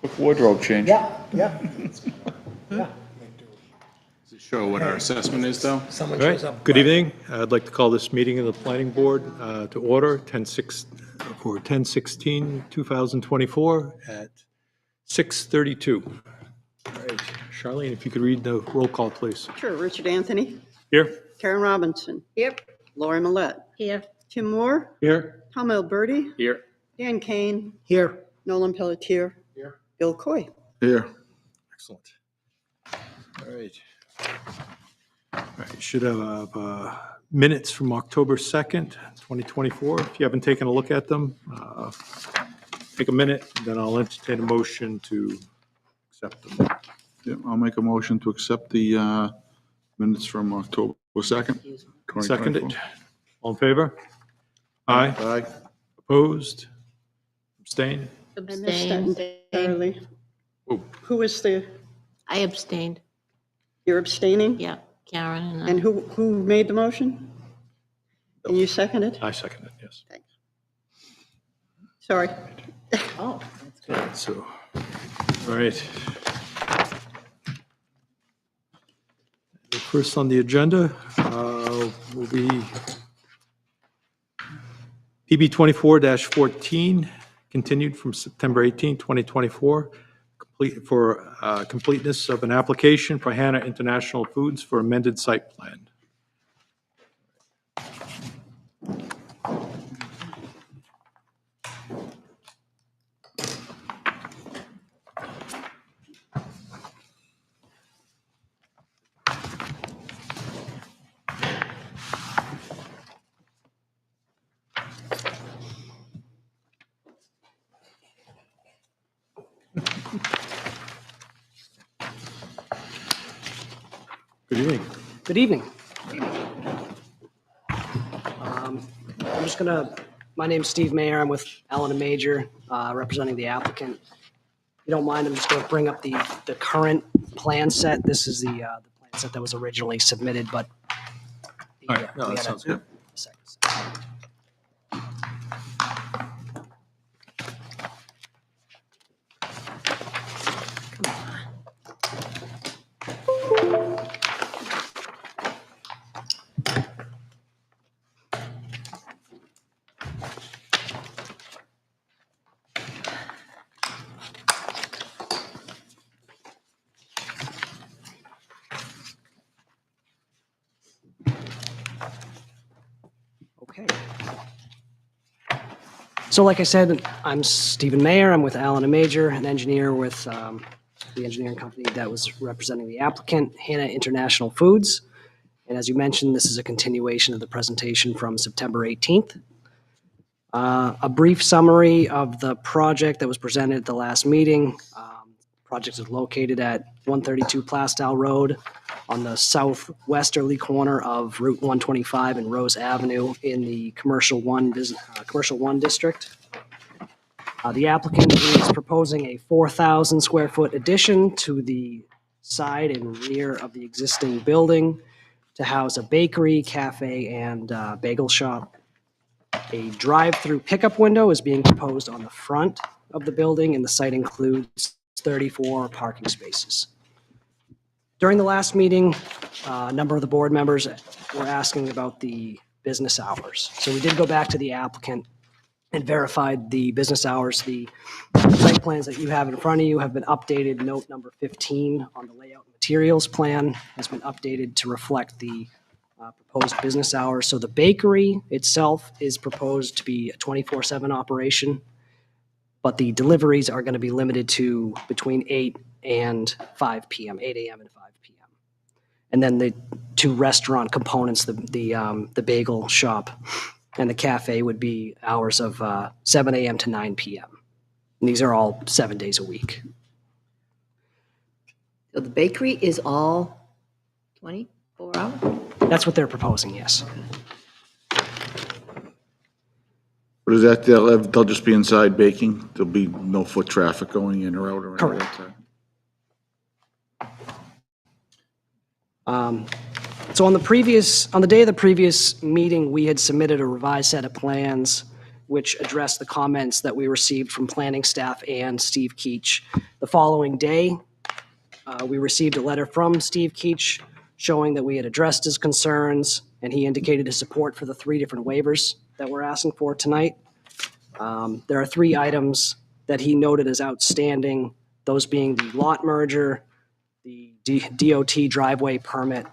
Quick wardrobe change. Yeah. Does it show what our assessment is, though? Someone All shows right, up. good evening. I'd like to call this meeting of the Planning Board to order, 10/16/2024 at 6:32. All right, Charlene, if you could read the roll call, please. Sure. Richard Anthony, Here? Karen Robinson. Yep. Lori Millette. Here. Tim Moore, Here. Tom Alberti, Here. Dan Kane, Here. Nolan Pelletier. Here. Bill Coy. Here. Excellent. All right. All right, you should have minutes from October 2nd, 2024. If you haven't taken a look at them, take a minute, then I'll entertain a motion to accept them. Yep, I'll make a motion to accept the minutes from October 2nd, 2024. Seconded. All in favor? Aye. Aye. Opposed? Abstained? I missed that Abstained. entirely. Oh. Who was the, I abstained. you're abstaining? Yeah, Karen and I. And who made the motion? And you seconded? I second it, yes. Sorry. Oh, So, all right. The first on the agenda will be PB 24-14, continued from September 18, 2024, for completeness of an application for Hannah International Foods for amended site plan. Good evening. Good evening. I'm just gonna, my name's Steve Mayer. I'm with Allen and Major, representing the applicant. If you don't mind, I'm just gonna bring up the current plan set. This is the plan set that was originally submitted, but. All right, no, that sounds good. Okay. So like I said, I'm Stephen Mayer. I'm with Allen and Major, an engineer with the engineering company that was representing the applicant, Hannah International Foods. And as you mentioned, this is a continuation of the presentation from September 18th. A brief summary of the project that was presented at the last meeting. Project is located at 132 Plastow Road on the southwesterly corner of Route 125 and Rose Avenue in the Commercial One district. The applicant is proposing a 4,000 square foot addition to the side and rear of the existing building to house a bakery, cafe, and bagel shop. A drive-through pickup window is being proposed on the front of the building, and the site includes 34 parking spaces. During the last meeting, a number of the board members were asking about the business hours. So we did go back to the applicant and verified the business hours. The site plans that you have in front of you have been updated. Note number 15 on the layout and materials plan has been updated to reflect the proposed business hours. So the bakery itself is proposed to be a 24/7 operation, but the deliveries are going to be limited to between 8 and 5 p.m., 8 a.m. and 5 p.m. And then the two restaurant components, the bagel shop and the cafe, would be hours of 7 a.m. to 9 p.m. And these are all 7 days a week. So the bakery is all 24 hours? That's what they're proposing, yes. What is that? They'll just be inside baking? There'll be no foot traffic going in or out or anything like that? So on the day of the previous meeting, we had submitted a revised set of plans which addressed the comments that we received from planning staff and Steve Keach. The following day, we received a letter from Steve Keach showing that we had addressed his concerns, and he indicated his support for the 3 different waivers that we're asking for tonight. There are 3 items that he noted as outstanding, those being the lot merger, the DOT driveway permit,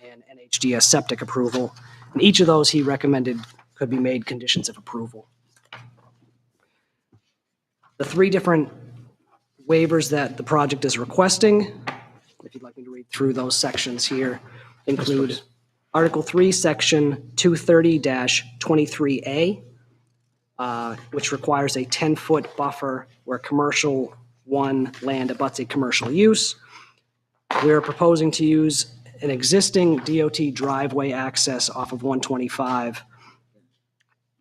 and NHDS septic approval. And each of those he recommended could be made conditions of approval. The 3 different waivers that the project is requesting, if you'd like me to read through those sections here, include Article 3, Section 230-23A, which requires a 10-foot buffer where commercial 1 land abuts a commercial use. We're proposing to use an existing DOT driveway access off of 125.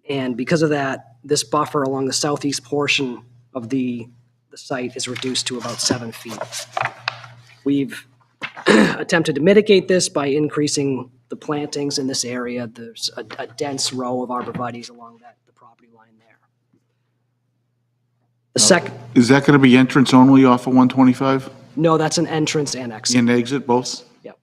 And because of that, this buffer along the southeast portion of the site is reduced to about 7 feet. We've attempted to mitigate this by increasing the plantings in this area. There's a dense row of arborvitaes along the property line there. The second, Is that going to be entrance only off of 125 no, that's an entrance and exit. and exit both? Yep.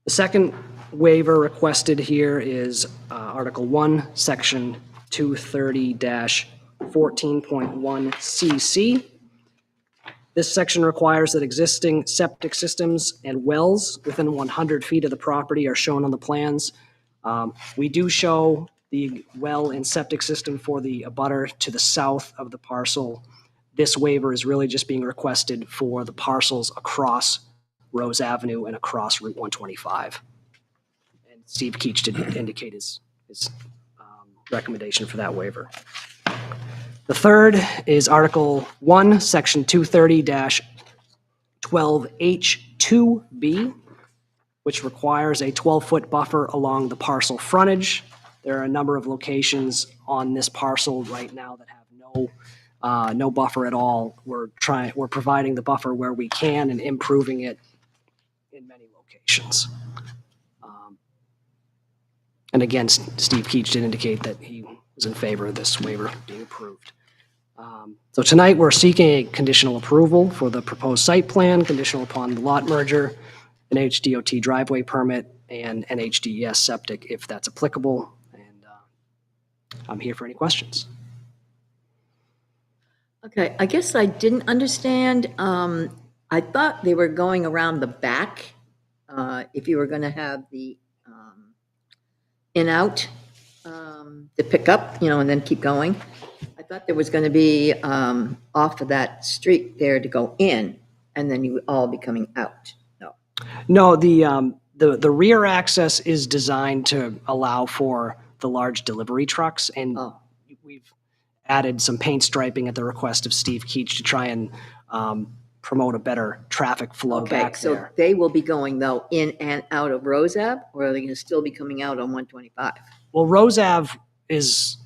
The second waiver requested here is Article 1, Section 230-14.1 CC. This section requires that existing septic systems and wells within 100 feet of the property are shown on the plans. We do show the well and septic system for the abutter to the south of the parcel. This waiver is really just being requested for the parcels across Rose Avenue and across Route 125. And Steve Keach did indicate his recommendation for that waiver. The third is Article 1, Section 230-12H2B, which requires a 12-foot buffer along the parcel frontage. There are a number of locations on this parcel right now that have no buffer at all. We're providing the buffer where we can and improving it in many locations. And again, Steve Keach did indicate that he was in favor of this waiver being approved. So tonight, we're seeking a conditional approval for the proposed site plan, conditional upon the lot merger, an HDOT driveway permit, and NHDES septic, if that's applicable. And I'm here for any questions. Okay, I guess I didn't understand. I thought they were going around the back, if you were going to have the in-out to pick up, and then keep going. I thought there was going to be off of that street there to go in, and then you would all be coming out. No. No, the rear access is designed to allow for the large delivery trucks, and Oh. we've added some paint striping at the request of Steve Keach to try and promote a better traffic flow Okay, back so there. they will be going, though, in and out of Rose Ave, or are they going to still be coming out on 125? Well, Rose Ave is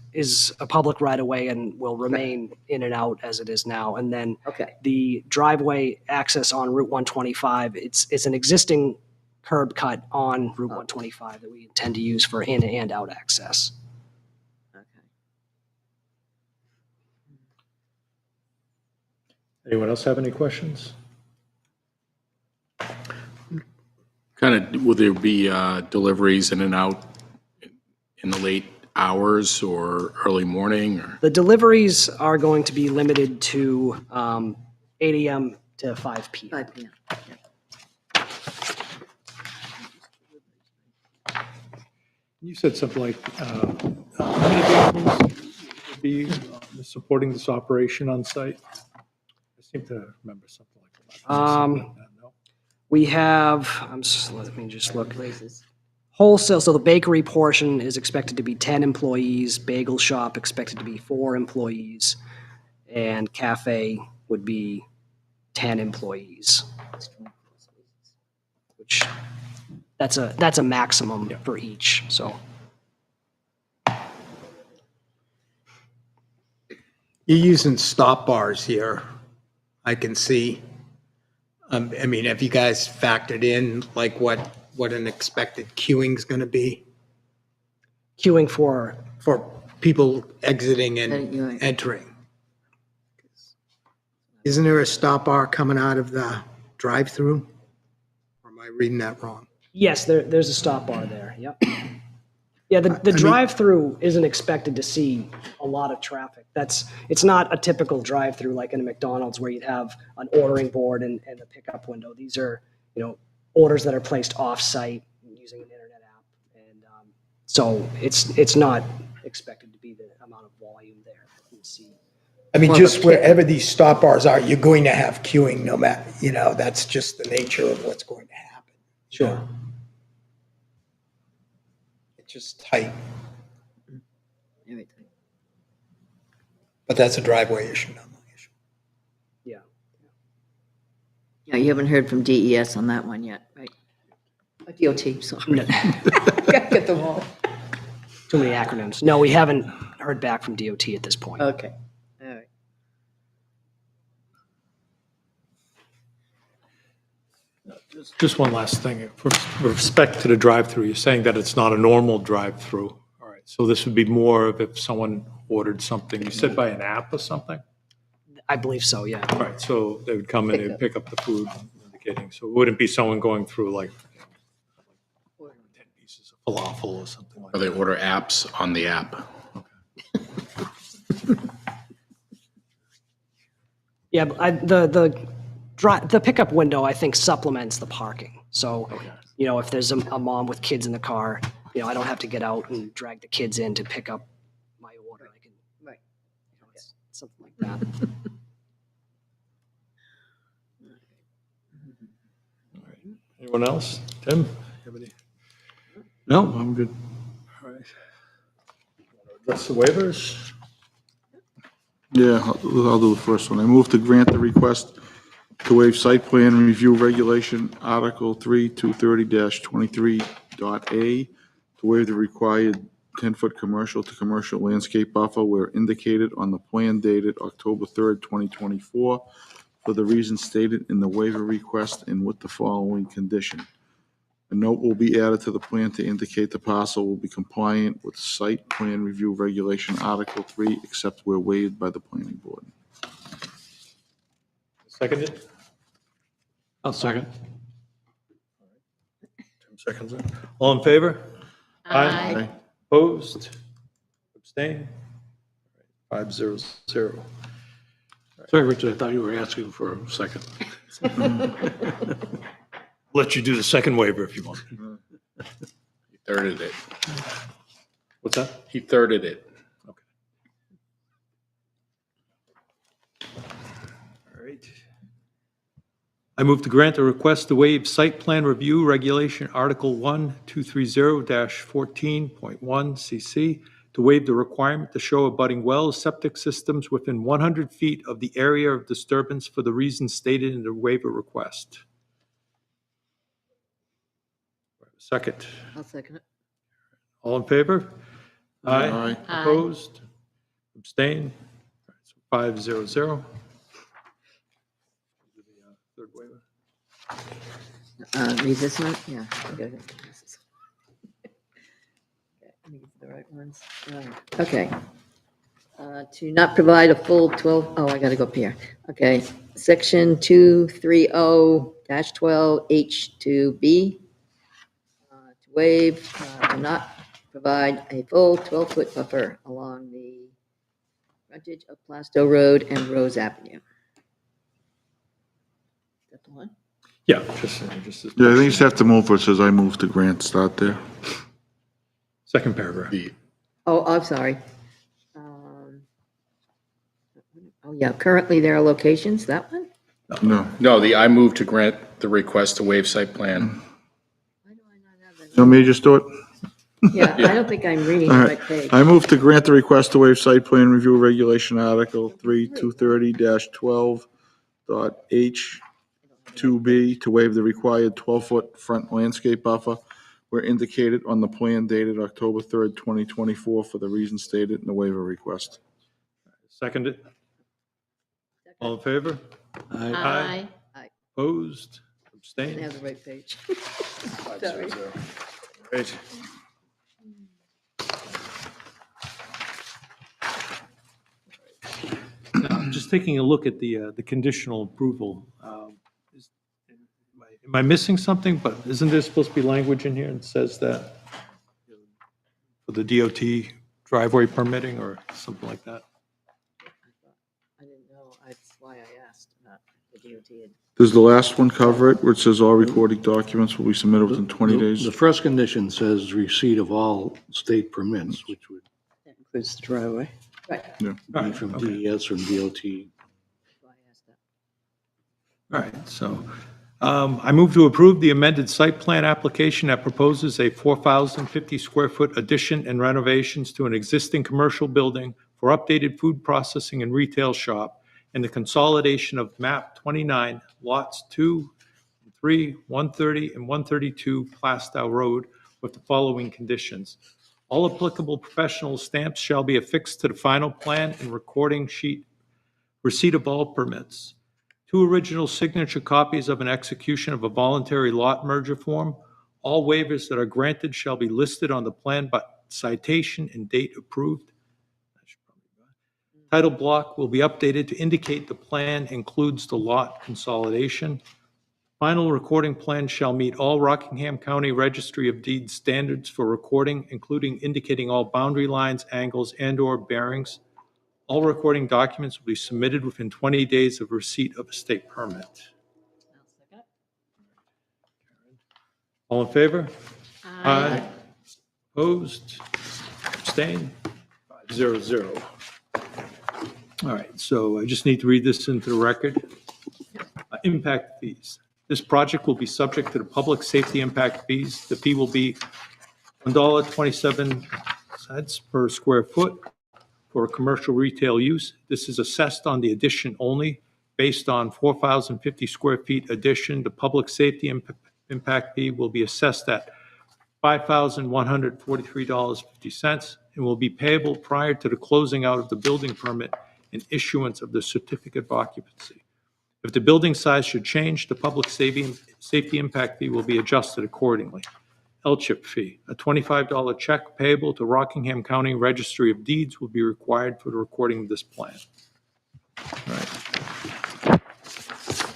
a public right-of-way and will remain in and out as it is now. And then Okay, the driveway access on Route 125, it's an existing curb cut on Route 125 that we intend to use for in and out access. okay. Anyone else have any questions? Will there be deliveries in and out in the late hours or early morning? Or The deliveries are going to be limited to 8 a.m. to 5 p.m. 5 p.m. You said something like, how many vehicles would be supporting this operation on site? I seem to remember something like that. No? We have, let me just look. Wholesale, so the bakery portion is expected to be 10 employees, bagel shop expected to be 4 employees, and cafe would be 10 employees, which that's a maximum for each, so. You're using stop bars here, I can see. I mean, have you guys factored in like what an expected queuing's going to be? Queuing for, for people exiting and Right. entering. Isn't there a stop bar coming out of the drive-through? Or am I reading that wrong? yes, there's a stop bar there, yep. Yeah, the mean- drive-through isn't expected to see a lot of traffic. It's not a typical drive-through like in a McDonald's where you'd have an ordering board and the pickup window. These are, orders that are placed off-site using an internet app. And so it's not expected to be the amount of volume there that you see. I mean, More of a just pick- wherever these stop bars are, you're going to have queuing no matter, that's just the nature of what's going to happen. Sure. It's just tight, Everything. but that's a driveway issue, not my issue. Yeah. Yeah, you haven't heard from DES on that one yet, right? DOT, sorry. Get them all. Too many acronyms. No, we haven't heard back from DOT at this point. Okay, all right. Just one last thing. With respect to the drive-through, you're saying that it's not a normal drive-through. All right, so this would be more of if someone ordered something, you said by an app or something? I believe so, yeah. All right, so they would come in and pick up the food, indicating, so it wouldn't be someone going through like 10 pieces of falafel or something like Or that. they order apps on the app. Yeah, but the pickup window, I think, supplements the parking. So, if there's a mom with kids in the car, I don't have to get out and drag the kids in to pick up my order. I can, Right. it's something like that. Anyone else? Tim? You have any? No, I'm good. All right. Address the waivers? Yeah, I'll do the first one. I move to grant the request to waive site plan review regulation, Article 3, 230-23.a, to waive the required 10-foot commercial to commercial landscape buffer where indicated on the plan dated October 3rd, 2024, for the reasons stated in the waiver request and with the following condition. A note will be added to the plan to indicate the parcel will be compliant with site plan review regulation Article 3, except where waived by the planning board. Seconded? I'll second. Tim seconds it. All in favor? Aye. Opposed? Abstain? 500. Sorry, Richard, I thought you were asking for a second. Let you do the second waiver if you want. He thirded it. What's that? He thirded it. All right. I move to grant a request to waive site plan review regulation Article 1, 230-14.1 CC to waive the requirement to show abutting wells, septic systems within 100 feet of the area of disturbance for the reasons stated in the waiver request. Second. I'll second it. All in favor? Aye. Opposed? Abstain? 500. Third waiver. Read this one? Yeah. I got it. Okay, let me get the right ones. Okay. To not provide a full 12, oh, I got to go up here. Okay, section 230-12H2B. To waive, to not provide a full 12-foot buffer along the frontage of Plastow Road and Rose Avenue. Is that the one? Yeah, just. Yeah, I think you just have to move where it says I move to grant, start there. Second paragraph. Oh, I'm sorry. Oh, yeah, currently there are locations, that one? No. No, I move to grant the request to waive site plan. Why do I not have that? You want me to just do it? Yeah, I don't think I'm reading the All right right. page. I move to grant the request to waive site plan review regulation Article 3, 230-12H2B to waive the required 12-foot front landscape buffer where indicated on the plan dated October 3rd, 2024, for the reasons stated in the waiver request. Seconded. All in favor? Aye. Aye. Opposed? I didn't Abstained? have the right page. Sorry. Right. just taking a look at the conditional approval. Am I missing something? But isn't there supposed to be language in here that says that for the DOT driveway permitting or something like that? I didn't know, that's why I asked about the DOT. Does the last one cover it, where it says all recording documents will be submitted within 20 days? The first condition says receipt of all state permits, which would That includes the driveway. Right, be from DES or DOT. that's why I asked that. All right, so I move to approve the amended site plan application that proposes a 4,050 square foot addition and renovations to an existing commercial building for updated food processing and retail shop and the consolidation of map 29, lots 2, 3, 130, and 132 Plastow Road with the following conditions. All applicable professional stamps shall be affixed to the final plan and recording sheet. Receipt of all permits. 2 original signature copies of an execution of a voluntary lot merger form. All waivers that are granted shall be listed on the plan by citation and date approved. Title block will be updated to indicate the plan includes the lot consolidation. Final recording plan shall meet all Rockingham County Registry of Deeds standards for recording, including indicating all boundary lines, angles, and/or bearings. All recording documents will be submitted within 20 days of receipt of a state permit. I'll second it. All in favor? Aye. Opposed? Abstained? 5-0-0. All right, so I just need to read this into the record. Impact fees. This project will be subject to the public safety impact fees. The fee will be $1.27 per square foot for commercial retail use. This is assessed on the addition only. Based on 4,050 square feet addition, the public safety impact fee will be assessed at $5,143.50 and will be payable prior to the closing out of the building permit and issuance of the certificate of occupancy. If the building size should change, the public safety impact fee will be adjusted accordingly. LCHIP fee, a $25 check payable to Rockingham County Registry of Deeds will be required for the recording of this plan. All right.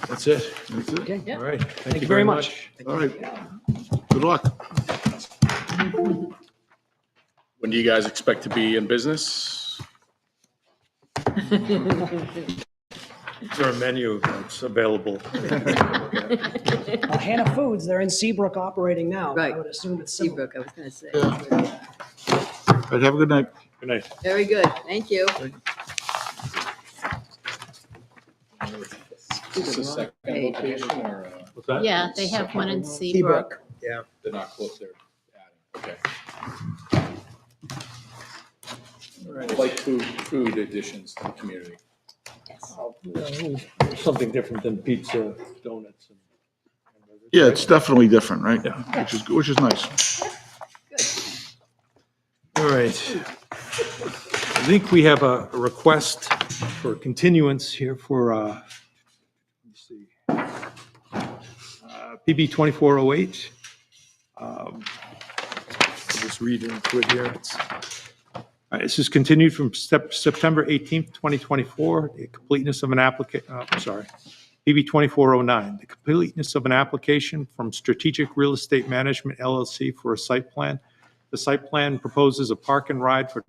That's it. That's it? Okay, All right. thank you very much. All right. Good luck. When do you guys expect to be in business? Is there a menu that's available? Hannah Foods, they're in Seabrook operating now. Right. I would assume it's similar. Seabrook, I was going to say. All right, have a good night. Good night. Very good, thank you. Is this a second location or? What's that? Yeah, they have one in Seabrook. Yeah. They're not close, they're adding, okay. Like food additions to the community. Something different than pizza, donuts. and hamburgers. Yeah, it's definitely different, right? Yeah. Which is nice. All right. I think we have a request for continuance here for, let me see, PB 2408. I'll just read into it here. All right, this is continued from September 18th, 2024. The completeness of an PB 2409, the completeness of an application from Strategic Real Estate Management LLC for a site plan. The site plan proposes a park and ride for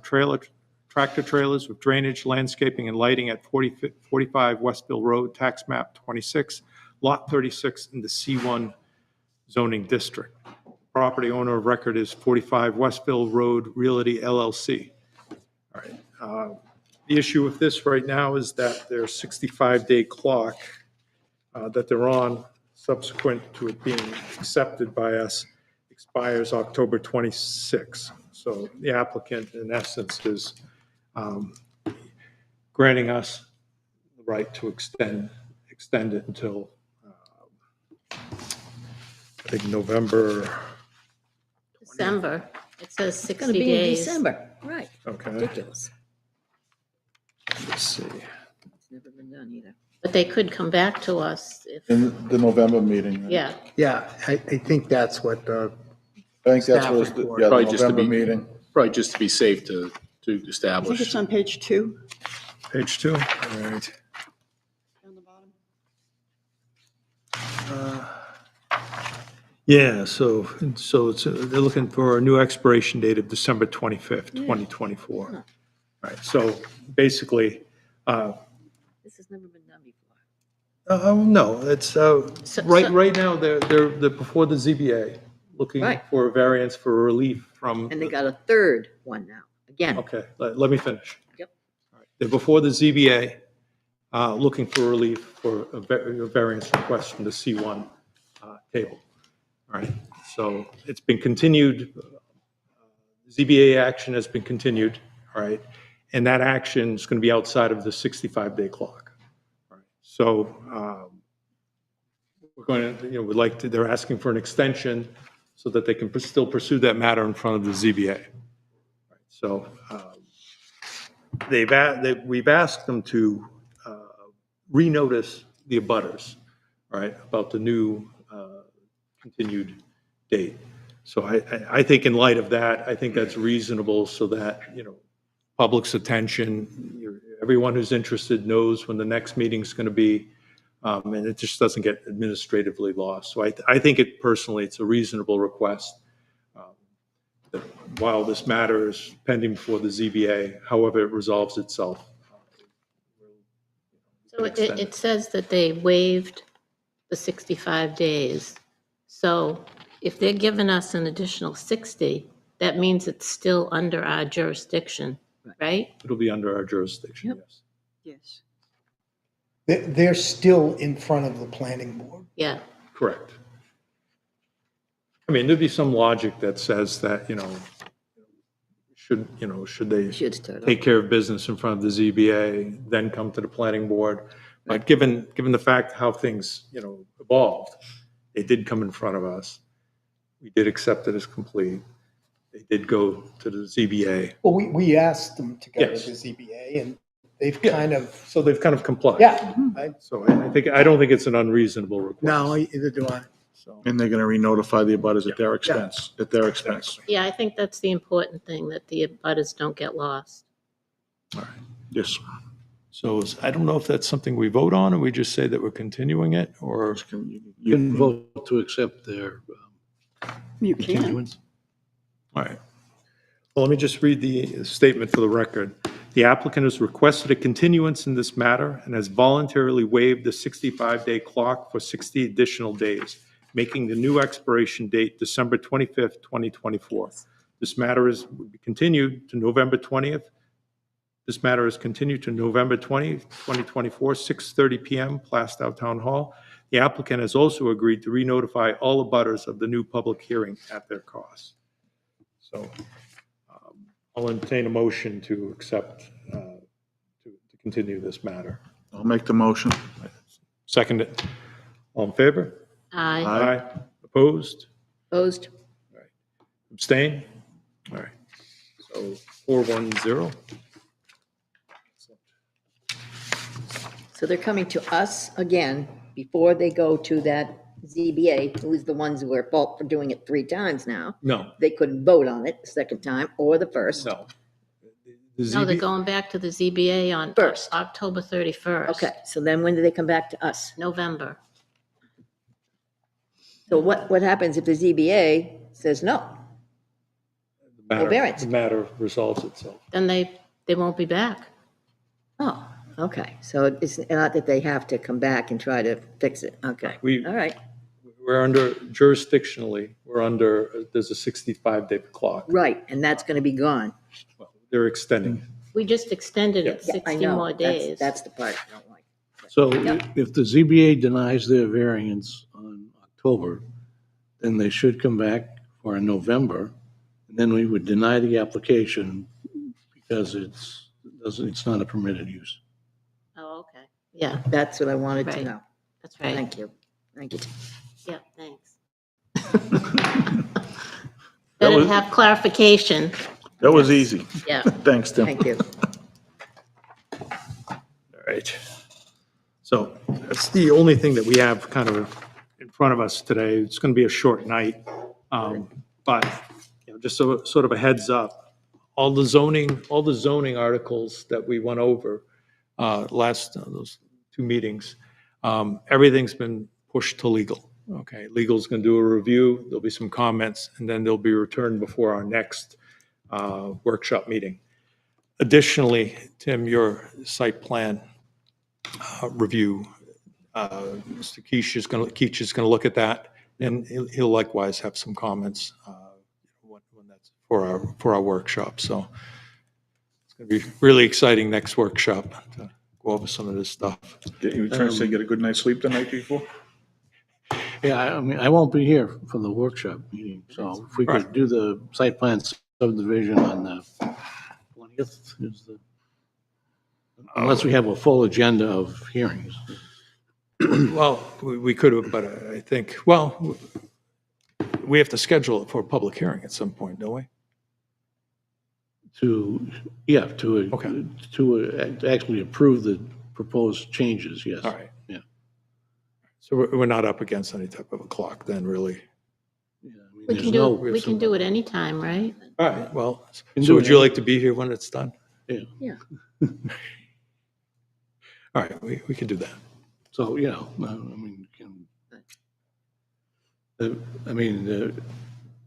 tractor trailers with drainage, landscaping, and lighting at 45 Westville Road, tax map 26, lot 36 in the C1 zoning district. Property owner of record is 45 Westville Road Realty LLC. All right. The issue with this right now is that their 65-day clock that they're on subsequent to it being accepted by us expires October 26. So the applicant, in essence, is granting us the right to extend it until, I think, November. December. It says It's 60 going to be in days. December, right, Okay, ridiculous. let's see. It's never been done either. But they could come back to us if, In the November meeting. Right? yeah. Yeah, I think that's what the, I think that's what it's, Staff report. yeah, the Probably just to November be- meeting. Probably just to be safe to I think establish. it's on page 2. Page 2, all right. Yeah, so they're looking for a new expiration date of December 25th, 2024. Right, so basically, This has never been done before. no, it's, So- right now, they're before the ZBA, looking Right. for a variance for relief from. And they got a third one now, again. Okay, let me finish. Yep. All right, they're before the ZBA, looking for relief for a variance request from the C1 table. All right, so it's been continued, ZBA action has been continued, all right? And that action is going to be outside of the 65-day clock. All right, so we're going to, we'd like to, they're asking for an extension so that they can still pursue that matter in front of the ZBA. All right, so we've asked them to renotice the abutters, all right, about the new continued date. So I think in light of that, I think that's reasonable so that, public's attention, everyone who's interested knows when the next meeting's going to be, and it just doesn't get administratively lost. So I think personally, it's a reasonable request. That while this matter is pending before the ZBA, however it resolves itself. So it says that they waived the 65 days. So if they're giving us an additional 60, that means it's still under our jurisdiction, right? It'll be under our jurisdiction, yes. Yes. They're still in front of the planning board. Yeah. Correct. I mean, there'd be some logic that says that, should they Should start off. take care of business in front of the ZBA, then come to the planning board? But given the fact how things, evolved, they did come in front of us. We did accept it as complete. They did go to the ZBA. Well, we asked them to go to Yes. the ZBA, and they've Yeah. kind of, So they've kind of complied. yeah. So I don't think it's an unreasonable request. No, either do I. So, And they're going to re-notify the abutters at their expense, Yeah, I think that's the important thing, that the abutters don't get lost. all right. Yes. So I don't know if that's something we vote on, or we just say that we're continuing it, or, You can vote to accept their You can. continuance. all right. Well, let me just read the statement for the record. The applicant has requested a continuance in this matter and has voluntarily waived the 65-day clock for 60 additional days, making the new expiration date December 25th, 2024. This matter is continued to November 20th. This matter is continued to November 20th, 2024, 6:30 PM, Plastow Town Hall. The applicant has also agreed to re-notify all abutters of the new public hearing at their cost. So I'll entertain a motion to accept, to continue this matter. I'll make the motion. Second it. All in favor? Aye. Aye. Opposed? Opposed? Abstain? All right. So 410. So they're coming to us again before they go to that ZBA, who is the ones who are at fault for doing it 3 times now. No, They couldn't vote on it the second time or the first. no. The No, they're ZB going back to the ZBA on First. October 31st. Okay, so then when do they come back to us? November. So what happens if the ZBA says no? matter- variance. The matter resolves itself. Then they won't be back. Oh, okay, so it's not that they have to come back and try to fix it, okay. We- All right, We're under, jurisdictionally, there's a 65-day clock. right, and that's gonna be gone. Well, they're extending. We just extended it Yeah, I 60 know. more That's- days. That's the part I don't like. So if the ZBA denies their variance on October, then they should come back for a November, and then we would deny the application because it's not a permitted use. Oh, okay. Yeah, That's what I wanted to Right. know. that's right. Thank you. Thank you. Yeah, thanks. That Better was- have clarification. That was easy. Yeah. Thanks, Tim. Thank you. All right. So that's the only thing that we have kind of in front of us today. It's going to be a short night. But, just sort of a heads up, all the zoning articles that we went over those 2 meetings, everything's been pushed to legal. Okay, legal's going to do a review, there'll be some comments, and then they'll be returned before our next workshop meeting. Additionally, Tim, your site plan review, Mr. Keach is going to look at that, and he'll likewise have some comments when that's for our workshop. So it's going to be really exciting next workshop to go over some of this stuff. You trying to say get a good night's sleep the night before? Yeah, I mean, I won't be here for the workshop meeting, so if we could Right. do the site plan subdivision on the 20th is the, unless we have a full agenda of hearings. Well, we could have, but I think, well, we have to schedule it for a public hearing at some point, don't we? To actually approve the proposed changes, yes. All right. Yeah. So we're not up against any type of a clock then, really. Yeah, I mean, We there's can do, no- we can do it anytime, right? All right, well, Can so do would it you now. like to be here when it's done? Yeah. All right, we can do that. So, you know, I mean, the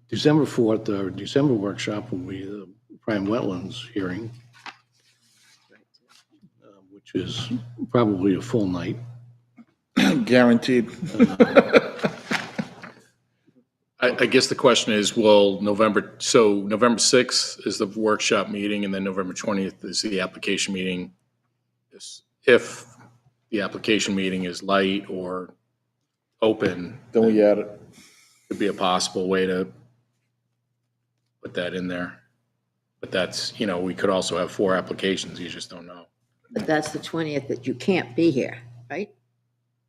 December 4th, or December workshop will be the prime wetlands hearing, which is probably a full night. Guaranteed. I guess the question is, will November 6th is the workshop meeting, and then November 20th is the application meeting. If the application meeting is light or open, Then we add it. could be a possible way to put that in there. But that's, you know, we could also have 4 applications, you just don't know. But that's the 20th that you can't be here, right?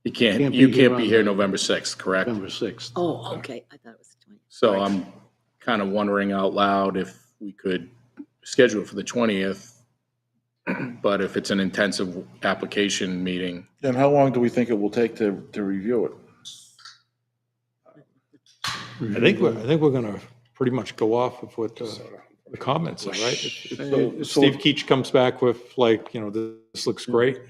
You can't Can't be on here the- November 6th, correct? November 6th. Oh, okay. I thought it was the 20th. So I'm kind of wondering out loud if we could schedule it for the 20th, but if it's an intensive application meeting, Then how long do we think it will take to review it? I think we're going to pretty much go off of what the comments are, right? If Steve Keach comes back with like, you know, this looks great.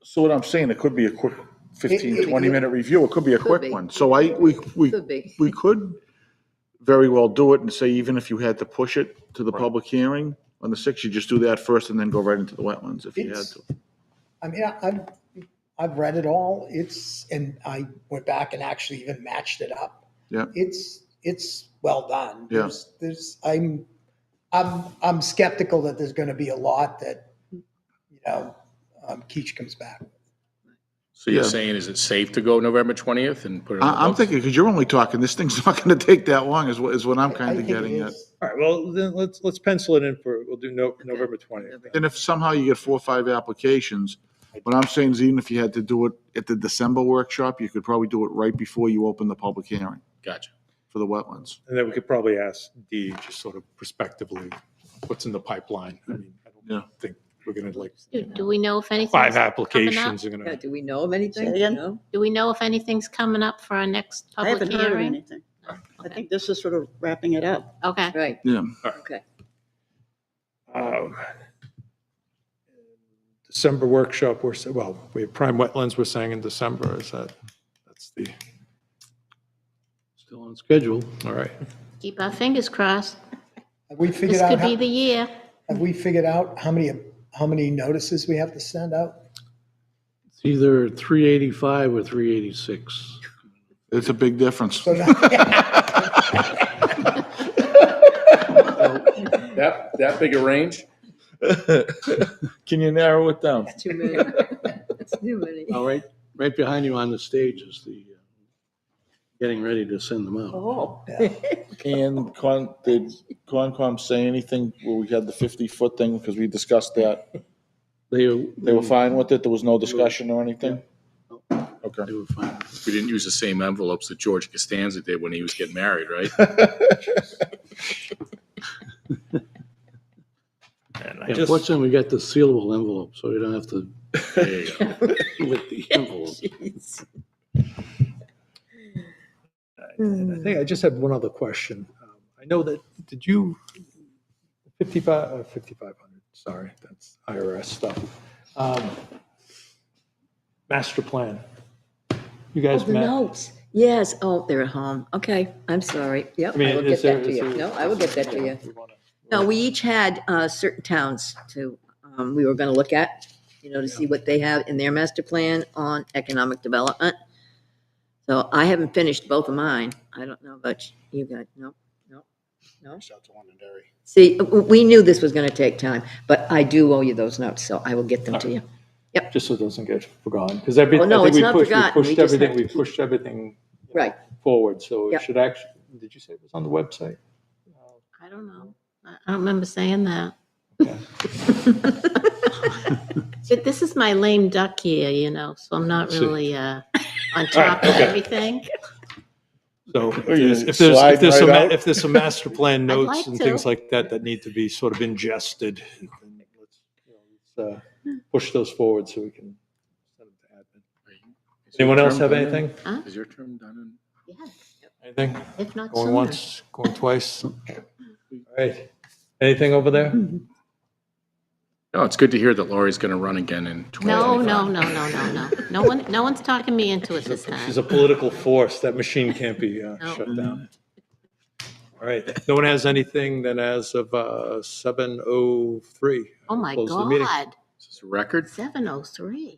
So what I'm saying, it could be a quick 15, 20-minute review. It could be a Could quick be. one. So we Could be. we could very well do it and say, even if you had to push it to the public hearing on the 6th, you just do that first and then go right into the wetlands if you had It's- to. I mean, I've read it all. And I went back and actually even matched it up. Yeah. It's well done. Yeah. I'm skeptical that there's going to be a lot that, Keach comes back. so you're Yeah. saying, is it safe to go November 20th and put it on the I'm books? thinking, because you're only talking, this thing's not going to take that long is what I'm I kind of think it getting at. is. All right, well, then let's pencil it in we'll do November 20th. And if somehow you get 4 or 5 applications, what I'm saying is even if you had to do it at the December workshop, you could probably do it right before you open the public hearing Gotcha. for the wetlands. And then we could probably ask Dee just sort of prospectively, what's in the pipeline? I mean, I Yeah. don't think we're going to like, Do we know if anything's 5 coming up? applications are going Yeah, to. do we know of anything? Say again? No? Do we know if anything's coming up for our next I public haven't heard of hearing? anything. I think this is sort of wrapping it up. Okay. Right, Yeah. okay. December workshop, we have prime wetlands, we're saying in December, that's the, Still on schedule. all right. Keep our fingers crossed. Have we This figured out, could be the year. have we figured out how many notices we have to send out? It's either 385 or 386. It's a big difference. So now- That big a range? Can you narrow it down? Too many. It's too many. Oh, right behind you on the stage is the, getting ready to send them out. Oh. And did Concom say anything where we had the 50-foot thing? Because we discussed that. They were fine with it? There was no discussion or anything? Okay. They were fine. We didn't use the same envelopes that George Costanza did when he was getting married, right? And I Yeah, just, fortunately, we got the sealable envelope, so we don't have to There you go. with the envelope. Jeez. and I think I just had one other question. I know that, did you, 5,500, sorry, that's IRS stuff. Master plan. You guys Oh, the met? notes. Yes, oh, they're at home. Okay, I'm sorry. Yep, I mean, I will is get that there- to is you. there- No, I will get that to you. We wanna- No, we each had certain towns we were going to look at, to see what they have in their master plan on economic development. So I haven't finished both of mine. I don't know about you guys. No. See, we knew this was going to take time, but I do owe you those notes, so I will get them to you. Just so it doesn't get forgotten, because every, Oh, I no, think it's we not pushed, we forgotten. We pushed just have everything, to we keep- pushed everything Right. forward, so it Yep. should actually, did you say it was on the website? I don't know. I don't remember saying that. Okay. But this is my lame duck year, so I'm not See. really on top of okay. everything. So Are you if there's, sliding right out? if there's some master plan I'd notes like and to. things like that that need to be sort of ingested, then let's push those forward so we can send them to admin. Is your Anyone else term have done anything? Huh? Is your term done? Yes, Anything? if not Going sooner. once, going twice? All right. Anything over there? No, it's good to hear that Lori's going to run again in No, 2025. no. No one's talking me into it this time. She's a political force. That machine can't be shut down. All right. No one has anything then as of 7:03. Oh, my Close the meeting. God. Is this a record? 7:03.